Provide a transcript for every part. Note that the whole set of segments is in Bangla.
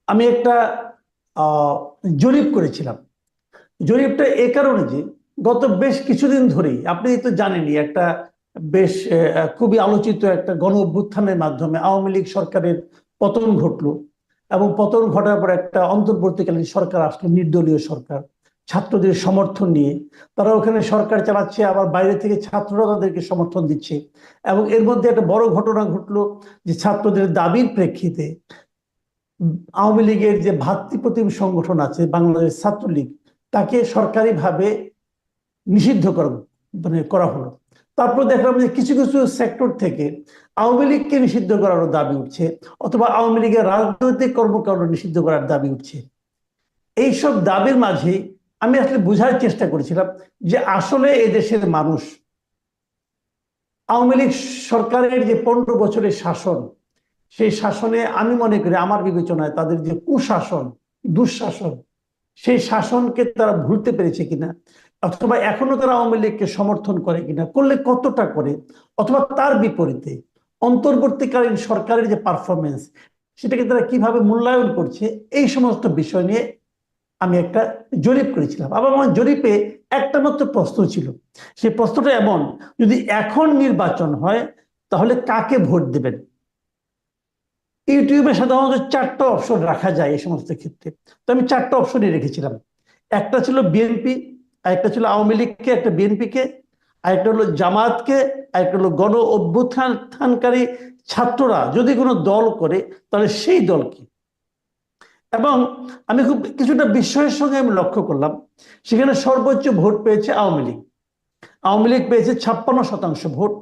আমি একটা আহ, জরিপ করেছিলাম। জরিপটা এ কারণে যে গত বেশ কিছুদিন ধরেই আপনি তো জানেনই একটা বেশ খুবই আলোচিত একটা গণ অভ্যুত্থানের মাধ্যমে আওয়ামী লীগ সরকারের পতন ঘটলো। এবং পতন ঘটার পর একটা অন্তর্বর্তীকালীন সরকার আসলো, নির্দলীয় সরকার, ছাত্রদের সমর্থন নিয়ে। তারা ওখানে সরকার চালাচ্ছে, আবার বাইরে থেকে ছাত্ররা তাদেরকে সমর্থন দিচ্ছে। এবং এর মধ্যে একটা বড় ঘটনা ঘটলো যে ছাত্রদের দাবির প্রেক্ষিতে আওয়ামী লীগের যে ভাতৃপ্রতিম সংগঠন আছে বাংলাদেশ ছাত্রলীগ, তাকে সরকারিভাবে নিষিদ্ধ করা করা হলো। তারপর দেখলাম যে কিছু কিছু সেক্টর থেকে আওয়ামী লীগকে নিষিদ্ধ করারও দাবি উঠছে, অথবা আওয়ামী লীগের রাজনৈতিক কর্মকাণ্ড নিষিদ্ধ করার দাবি উঠছে। এইসব দাবির মাঝে আমি আসলে বোঝার চেষ্টা করেছিলাম যে আসলে এদেশের মানুষ আওয়ামী লীগ সরকারের যে 15 বছরের শাসন, সেই শাসনে আমি মনে করি, আমার বিবেচনায় তাদের যে কুশাসন, দুঃশাসন, সেই শাসনকে তারা ভুলতে পেরেছে কিনা, অথবা এখনো তারা আওয়ামী লীগকে সমর্থন করে কিনা, করলে কতটা করে, অথবা তার বিপরীতে অন্তর্বর্তীকালীন সরকারের যে পারফরমেন্স, সেটাকে তারা কিভাবে মূল্যায়ন করছে, এই সমস্ত বিষয় নিয়ে আমি একটা জরিপ করেছিলাম। আবার আমার জরিপে একটা মাত্র প্রশ্ন ছিল। সেই প্রশ্নটা এমন: যদি এখন নির্বাচন হয় তাহলে কাকে ভোট দেবেন? ইউটিউবে সাধারণত 4টা অপশন রাখা যায় এই সমস্ত ক্ষেত্রে। তো আমি 4টা অপশনই রেখেছিলাম। একটা ছিল বিএনপি, আরেকটা ছিল আওয়ামী লীগকে, একটা বিএনপিকে, আরেকটা হলো জামাতকে, আরেকটা হলো গণ অভ্যুত্থানকারী ছাত্ররা যদি কোনো দল করে তাহলে সেই দলকে। এবং আমি খুব কিছুটা বিস্ময়ের সঙ্গে আমি লক্ষ্য করলাম, সেখানে সর্বোচ্চ ভোট পেয়েছে আওয়ামী লীগ। আওয়ামী লীগ পেয়েছে 56% ভোট।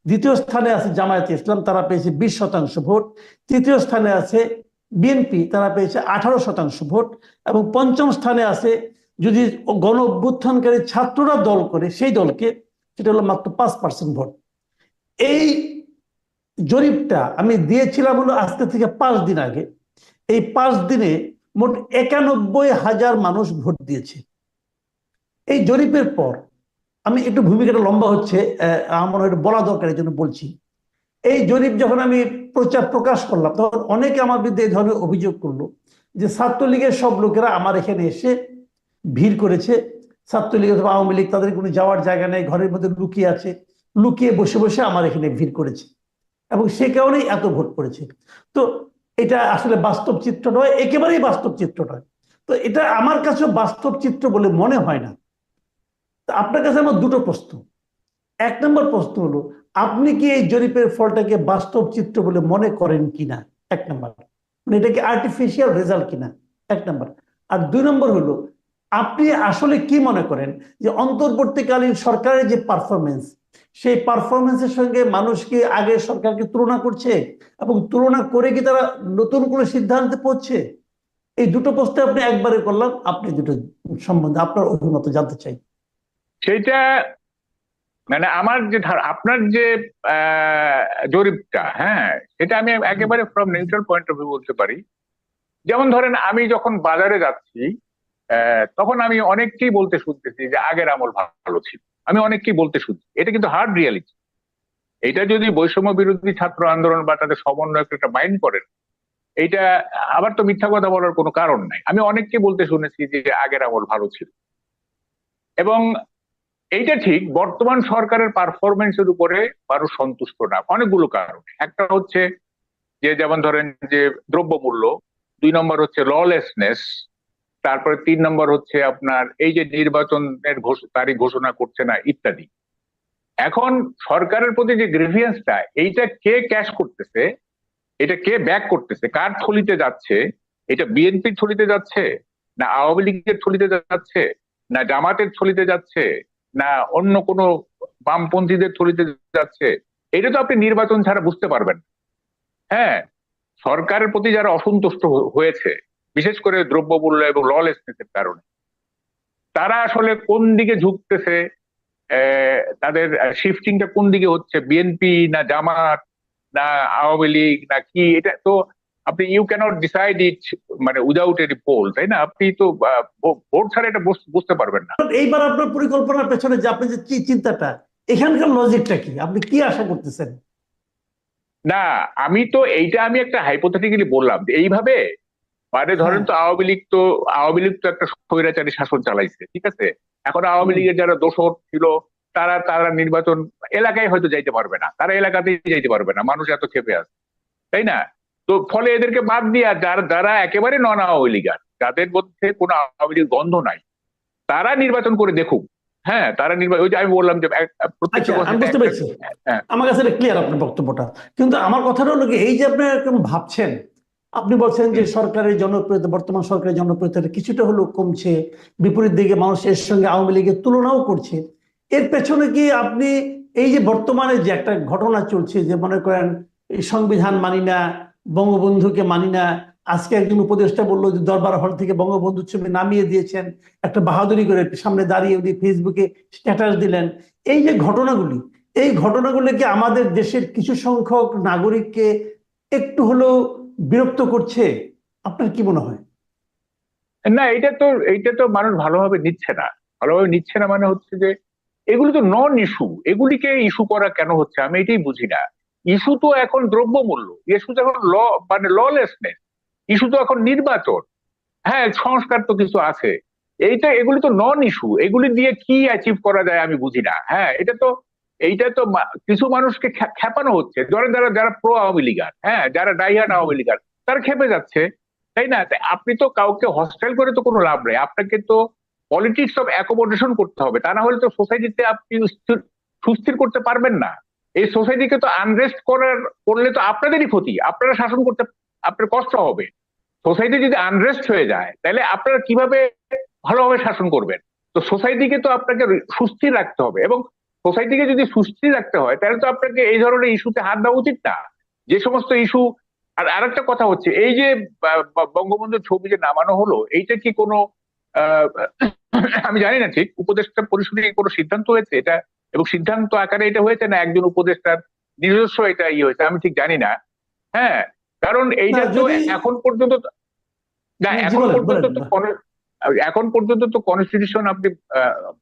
দ্বিতীয় স্থানে আছে জামায়াতে ইসলাম, তারা পেয়েছে 20% ভোট। তৃতীয় স্থানে আছে বিএনপি, তারা পেয়েছে 18% ভোট। এবং পঞ্চম স্থানে আছে, যদি গণ অভ্যুত্থানকারী ছাত্ররা দল করে সেই দলকে, সেটা হলো মাত্র 5% ভোট। এই জরিপটা আমি দিয়েছিলাম হলো আজকে থেকে 5 দিন আগে। এই 5 দিনে মোট 91,000 মানুষ ভোট দিয়েছে। এই জরিপের পর আমি একটু, ভূমিকাটা লম্বা হচ্ছে, আমার মনে হয় বলা দরকার, এই জন্য বলছি। এই জরিপ যখন আমি প্রকাশ করলাম, তখন অনেকে আমার বিরুদ্ধে এই ধরনের অভিযোগ করলো যে ছাত্রলীগের সব লোকেরা আমার এখানে এসে ভিড় করেছে। ছাত্রলীগ অথবা আওয়ামী লীগ, তাদের কোনো যাওয়ার জায়গা নেই, ঘরের মধ্যে লুকিয়ে আছে, লুকিয়ে বসে বসে আমার এখানে ভিড় করেছে, এবং সে কারণেই এত ভোট পড়েছে। তো এটা আসলে বাস্তব চিত্র নয়, একেবারেই বাস্তব চিত্র নয়। তো এটা আমার কাছে বাস্তব চিত্র বলে মনে হয় না। তো আপনার কাছে আমার দুটো প্রশ্ন। 1 নম্বর প্রশ্ন হলো, আপনি কি এই জরিপের ফলটাকে বাস্তব চিত্র বলে মনে করেন কিনা? 1 নম্বর, মানে এটা কি আর্টিফিশিয়াল রেজাল্ট কিনা? 1 নম্বর। আর 2 নম্বর হলো, আপনি আসলে কি মনে করেন যে অন্তর্বর্তীকালীন সরকারের যে পারফরমেন্স, সেই পারফরমেন্সের সঙ্গে মানুষ কি আগের সরকারকে তুলনা করছে, এবং তুলনা করে কি তারা নতুন কোনো সিদ্ধান্তে পৌঁছছে? এই দুটো প্রশ্ন আপনি একবারে করলাম, আপনি দুটো সম্বন্ধে আপনার অভিমত জানতে চাই। সেইটা মানে আমার যে আপনার যে জরিপটা, হ্যাঁ, সেটা আমি হুম। একেবারে from neutral point of view বলতে পারি। যেমন ধরেন, আমি যখন বাজারে যাচ্ছি, তখন আমি অনেককেই বলতে শুনতেছি যে আগের আমল ভালো ছিল। আমি অনেককেই বলতে শুনছি, এটা কিন্তু হার্ড রিয়ালিটি। এটা যদি বৈষম্য বিরোধী ছাত্র আন্দোলন বা তাদের সমন্বয়ক একটা মাইন্ড করেন, এইটা আবার তো মিথ্যা কথা বলার কোনো কারণ নাই। আমি অনেককে বলতে শুনেছি যে আগের আমল ভালো ছিল। এবং এইটা ঠিক, বর্তমান সরকারের পারফরমেন্সের উপরে মানুষ সন্তুষ্ট না অনেকগুলো কারণে। একটা হচ্ছে যে, যেমন ধরেন যে দ্রব্যমূল্য, 2 নম্বর হচ্ছে ললেসনেস, তারপরে 3 নম্বর হচ্ছে আপনার এই যে নির্বাচনের তারিখ ঘোষণা করছে না ইত্যাদি। এখন সরকারের প্রতি যে গ্রিভিয়েন্সটা, এইটা কে ক্যাশ করতেছে, এটা কে ব্যাক করতেছে, কার থলিতে যাচ্ছে? এটা বিএনপির থলিতে যাচ্ছে, না আওয়ামী লীগের থলিতে যাচ্ছে, না জামাতের থলিতে যাচ্ছে, না অন্য কোনো বামপন্থীদের থলিতে যাচ্ছে? এটা তো আপনি নির্বাচন ছাড়া বুঝতে পারবেন না। হ্যাঁ, সরকারের প্রতি যারা অসন্তুষ্ট হয়েছে, বিশেষ করে দ্রব্যমূল্য এবং ললেসনেসের কারণে, তারা আসলে কোন দিকে ঝুঁকতেছে, তাদের শিফটিংটা কোন দিকে হচ্ছে, বিএনপি না জামাত না আওয়ামী লীগ না কি, এটা তো আপনি ইউ ক্যানট ডিসাইড ইট মানে উইদাউট এনি পোল, তাই না? আপনি তো ভোট ছাড়া এটা বুঝতে পারবেন না। এইবার আপনার পরিকল্পনার পেছনে যে আপনি যে কি চিন্তাটা, এখানকার লজিকটা কি, আপনি কি আশা করতেছেন? না, আমি তো এইটা আমি একটা হাইপোথেটিক্যালি বললাম যে এইভাবে, মানে ধরেন হ্যাঁ, তো আওয়ামী লীগ তো একটা স্বৈরাচারী শাসন চালাইছে, ঠিক আছে। এখন আওয়ামী হুম, লীগের যারা দোসর ছিল তারা তারা নির্বাচন এলাকায় হয়তো যাইতে পারবে না, তারা এলাকাতেই যাইতে পারবে না, মানুষ এত ক্ষেপে আছে, তাই না? তো ফলে এদেরকে বাদ দিয়া যারা যারা একেবারে নন আওয়ামী লীগার, যাদের মধ্যে কোনো আওয়ামী লীগ গন্ধ নাই, তারা নির্বাচন করে দেখুক। হ্যাঁ, তারা নির্বাচন, ওই যে আমি বললাম যে প্রত্যেকটা আচ্ছা আমি কনস্টিটিউশনে বুঝতে একটা। পেরেছি। হ্যাঁ। আমার কাছে ক্লিয়ার আপনার বক্তব্যটা, কিন্তু আমার কথাটা হলো কি, এই যে আপনি এরকম ভাবছেন, আপনি বলছেন যে হুম। সরকারের জনপ্রিয়তা, বর্তমান সরকারের জনপ্রিয়তা কিছুটা হলেও কমছে, বিপরীত দিকে মানুষ এর সঙ্গে আওয়ামী লীগের তুলনাও করছে। এর পেছনে কি আপনি এই যে বর্তমানে যে একটা ঘটনা চলছে, যে মনে করেন এই সংবিধান মানি না, বঙ্গবন্ধুকে মানি না, আজকে একজন উপদেষ্টা বললো যে দরবার হল থেকে বঙ্গবন্ধুর ছবি নামিয়ে দিয়েছেন, একটা বাহাদুরি করে সামনে দাঁড়িয়ে উনি ফেসবুকে স্ট্যাটাস দিলেন, এই যে ঘটনাগুলি, এই ঘটনাগুলো কি আমাদের দেশের কিছু সংখ্যক নাগরিককে একটু হলেও বিরক্ত করছে? আপনার কি মনে হয়? না, এইটা তো মানুষ ভালোভাবে নিচ্ছে না। ভালোভাবে নিচ্ছে না মানে হচ্ছে যে এগুলো তো নন ইস্যু, এগুলিকে ইস্যু করা কেন হচ্ছে আমি এটাই বুঝি না। ইস্যু তো এখন দ্রব্যমূল্য, ইস্যু তো এখন মানে ললেসনেস, ইস্যু তো এখন নির্বাচন। হ্যাঁ, সংস্কার তো কিছু আছে। এগুলি তো নন ইস্যু, এগুলি দিয়ে কি অ্যাচিভ করা যায় আমি বুঝি না। হ্যাঁ, এইটা তো কিছু মানুষকে খেপানো হচ্ছে, ধরেন যারা যারা প্রো আওয়ামী লীগার, হ্যাঁ, যারা ডাইহার্ড আওয়ামী লীগার, তারা খেপে যাচ্ছে, তাই না? তাই আপনি তো কাউকে হস্টাইল করে তো কোনো লাভ নেই, আপনাকে তো পলিটিক্স অফ অ্যাকোমোডেশন করতে হবে, তা না হলে তো সোসাইটিতে আপনি সুস্থির করতে পারবেন না। এই সোসাইটিকে তো আনরেস্ট করলে তো আপনাদেরই ক্ষতি, আপনারা শাসন করতে আপনার কষ্ট হবে। সোসাইটি যদি আনরেস্ট হয়ে যায় তাহলে আপনারা কিভাবে ভালোভাবে শাসন করবেন? তো সোসাইটিকে তো আপনাকে সুস্থির রাখতে হবে, এবং সোসাইটিকে যদি সুস্থির রাখতে হয় তাহলে তো আপনাকে এই ধরনের ইস্যুতে হাত দেওয়া উচিত না। যে সমস্ত ইস্যু, আর আরেকটা কথা হচ্ছে এই যে বঙ্গবন্ধুর ছবি যে নামানো হলো, এইটা কি কোনো আহ, আমি জানি না ঠিক উপদেষ্টা পরিষদে কি কোনো সিদ্ধান্ত হয়েছে এটা, এবং সিদ্ধান্ত আকারে এটা হয়েছে না একজন উপদেষ্টার নিজস্ব এটা ইয়ে হয়েছে, আমি ঠিক জানি না। হ্যাঁ, কারণ না এইটা তো যদি, এখন পর্যন্ত না, জি এখন বলেন পর্যন্ত বলেন তো না। এখন পর্যন্ত তো কনস্টিটিউশন আপনি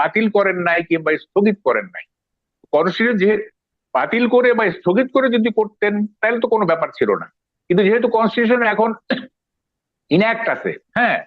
বাতিল করেন নাই কিংবা স্থগিত করেন নাই। কনস্টিটিউশন যে বাতিল করে বা স্থগিত করে যদি করতেন তাহলে তো কোনো ব্যাপার ছিল না, কিন্তু যেহেতু কনস্টিটিউশন এখন ইনঅ্যাক্ট আছে, হ্যাঁ,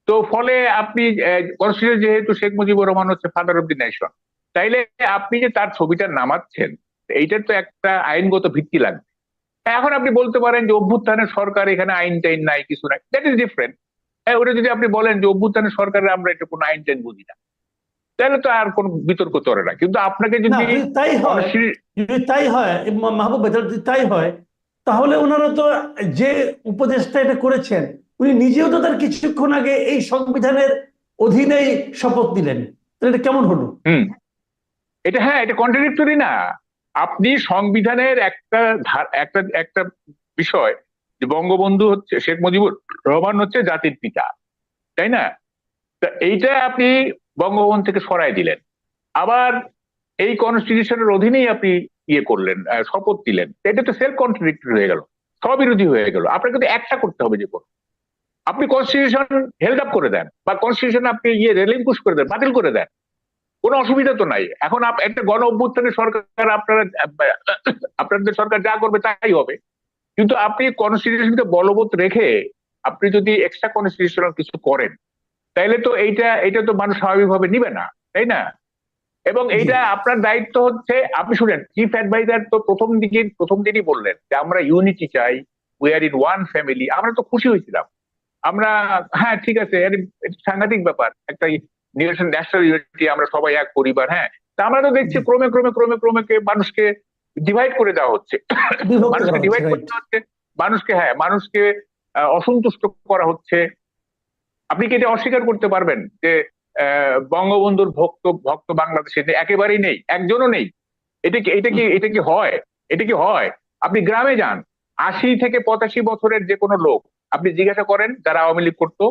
তো ফলে আপনি কনস্টিটিউশন যেহেতু শেখ মুজিবুর রহমান হচ্ছে ফাদার অফ দি নেশন, তাইলে আপনি যে তার ছবিটা নামাচ্ছেন এইটার তো একটা আইনগত ভিত্তি লাগবে। এখন আপনি বলতে পারেন যে অভ্যুত্থানের সরকার, এখানে আইন টাইন নাই, কিছু নাই, দ্যাট ইজ ডিফারেন্ট। হ্যাঁ, ওটা যদি আপনি বলেন যে অভ্যুত্থানের সরকারের আমরা এটা কোনো আইন টাইন বুঝি না, তাহলে তো আর কোনো বিতর্ক চলে না। কিন্তু আপনাকে না যদি যদি তাই হয়, কনস্টিটিউশন। যদি তাই হয় মাহবুব ভাই, যদি তাই হয়, তাহলে ওনারা তো, যে উপদেষ্টা এটা করেছেন, উনি নিজেও তো তার কিছুক্ষণ আগে এই সংবিধানের অধীনেই শপথ নিলেন, তাহলে এটা কেমন হলো? হুম। এটা, হ্যাঁ, এটা কন্ট্রাডিক্টরি না? আপনি সংবিধানের একটা একটা একটা বিষয়, যে বঙ্গবন্ধু হচ্ছে, শেখ মুজিবুর রহমান হচ্ছে জাতির পিতা, তাই না? তা এইটা আপনি বঙ্গভবন থেকে সরাই দিলেন, আবার এই কনস্টিটিউশনের অধীনেই আপনি ইয়ে করলেন, শপথ দিলেন, এটা তো সেলফ কন্ট্রাডিক্টরি হয়ে গেল, স্ববিরোধী হয়ে গেল। আপনাকে তো একটা করতে হবে, যে কোনো, আপনি কনস্টিটিউশন হেল্ড আপ করে দেন, বা কনস্টিটিউশন আপনি ইয়ে রেলিংকুশ করে দেন, বাতিল করে দেন, কোনো অসুবিধা তো নাই। এখন একটা গণ অভ্যুত্থানের সরকার, আপনাদের সরকার যা করবে তাই হবে। কিন্তু আপনি কনস্টিটিউশনকে বলবৎ রেখে আপনি যদি এক্সট্রা কনস্টিটিউশনাল কিছু করেন, তাইলে তো এইটা তো মানুষ স্বাভাবিকভাবে নিবে না, তাই না? এবং জি, এইটা আপনার দায়িত্ব হচ্ছে, আপনি শুনেন চিফ অ্যাডভাইজার তো প্রথম দিনই বললেন যে আমরা ইউনিটি চাই, we are in one family. আমরা তো খুশি হয়েছিলাম, আমরা, হ্যাঁ ঠিক আছে, এটা সাংঘাতিক ব্যাপার, একটা ন্যাশনাল ইউনিটি, আমরা সবাই এক পরিবার। হ্যাঁ, তা আমরা তো দেখছি জি, ক্রমে ক্রমে ক্রমে ক্রমে মানুষকে ডিভাইড করে দেওয়া হচ্ছে, বিভক্ত মানুষকে করা হচ্ছে, ডিভাইড করে রাইট। দেওয়া হচ্ছে, মানুষকে, হ্যাঁ, মানুষকে অসন্তুষ্ট করা হচ্ছে। আপনি কি এটা অস্বীকার করতে পারবেন যে বঙ্গবন্ধুর ভক্ত ভক্ত বাংলাদেশে একেবারেই নেই, একজনও নেই? এটা কি হয়? এটা কি হয়? আপনি গ্রামে যান, 80 থেকে 85 বছরের যে কোনো লোক আপনি জিজ্ঞাসা করেন যারা আওয়ামী লীগ করতো,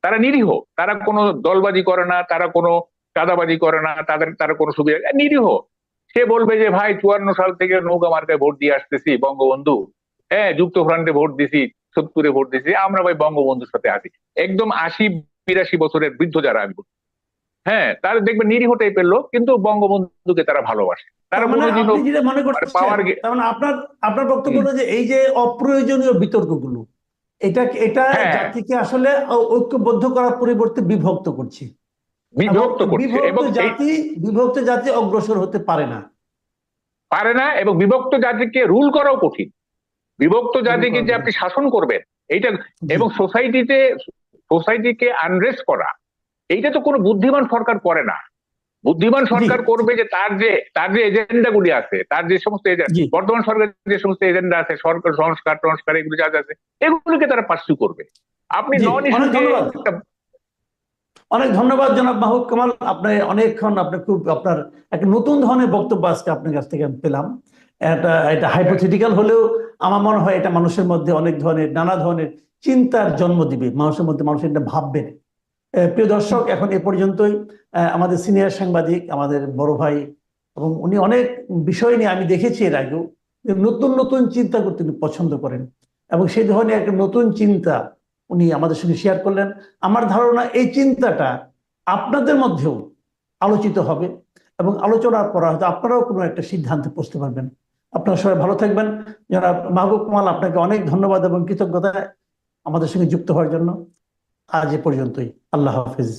তারা নিরীহ, তারা কোনো দলবাজি করে না, তারা কোনো চাঁদাবাজি করে না, তারা কোনো সুবিধা, নিরীহ। সে বলবে যে ভাই 54 সাল থেকে নৌকা মার্কায় ভোট দিয়ে আসতেছি বঙ্গবন্ধু, হ্যাঁ, যুক্তফ্রন্টে ভোট দিছি, 70-এ ভোট দিছি, আমরা ভাই বঙ্গবন্ধুর সাথে আছি। একদম 80-82 বছরের বৃদ্ধ যারা, আমি বলছি, হ্যাঁ, তারা দেখবেন নিরীহ টাইপের লোক, কিন্তু বঙ্গবন্ধুকে তারা ভালোবাসে, তার তারা মানে কোনোদিনও আপনি যেটা মনে মানে করছেন, পাওয়ার। তার মানে আপনার আপনার বক্তব্য হুম। হলো যে এই যে অপ্রয়োজনীয় বিতর্কগুলো, এটা এটা হ্যাঁ, জাতিকে আসলে ঐক্যবদ্ধ করার পরিবর্তে বিভক্ত করছে, এবং বিভক্ত করছে বিভক্ত এবং এই জাতি বিভক্ত জাতি অগ্রসর হতে পারে না। পারে না, এবং বিভক্ত জাতিকে রুল করাও কঠিন। বিভক্ত জাতিকে যে আপনি শাসন করবেন এইটা, জি এবং সোসাইটিকে আনরেস্ট করা, এইটা তো কোনো বুদ্ধিমান সরকার করে না। বুদ্ধিমান জি সরকার করবে যে তার যে এজেন্ডা গুলি আছে, তার যে সমস্ত জি বর্তমান সরকার যে সমস্ত এজেন্ডা আছে, সরকার সংস্কার টংস্কার এগুলো যা যা আছে, এগুলোকে তারা পার্সু করবে। আপনি জি নন অনেক ইস্যুকে ধন্যবাদ। একটা অনেক ধন্যবাদ জনাব মাহবুব কামাল, আপনি অনেকক্ষণ আপনি খুব আপনার একটা নতুন ধরনের বক্তব্য আজকে আপনার কাছ থেকে আমি পেলাম। এটা এটা হাইপোথেটিক্যাল হলেও আমার মনে হয় এটা মানুষের মধ্যে অনেক ধরনের নানা ধরনের চিন্তার জন্ম দিবে, মানুষের মধ্যে মানুষ এটা ভাববে। প্রিয় দর্শক, এখন এ পর্যন্তই। আমাদের সিনিয়র সাংবাদিক, আমাদের বড় ভাই, এবং উনি অনেক বিষয় নিয়ে আমি দেখেছি এর আগেও যে নতুন নতুন চিন্তা করতে উনি পছন্দ করেন, এবং সেই ধরনের একটা নতুন চিন্তা উনি আমাদের সঙ্গে শেয়ার করলেন। আমার ধারণা এই চিন্তাটা আপনাদের মধ্যেও আলোচিত হবে, এবং আলোচনার পর হয়তো আপনারাও কোনো একটা সিদ্ধান্তে পৌঁছতে পারবেন। আপনারা সবাই ভালো থাকবেন। জনাব মাহবুব কামাল, আপনাকে অনেক ধন্যবাদ এবং কৃতজ্ঞতা আমাদের সঙ্গে যুক্ত হওয়ার জন্য। আজ এ পর্যন্তই। আল্লাহ হাফিজ।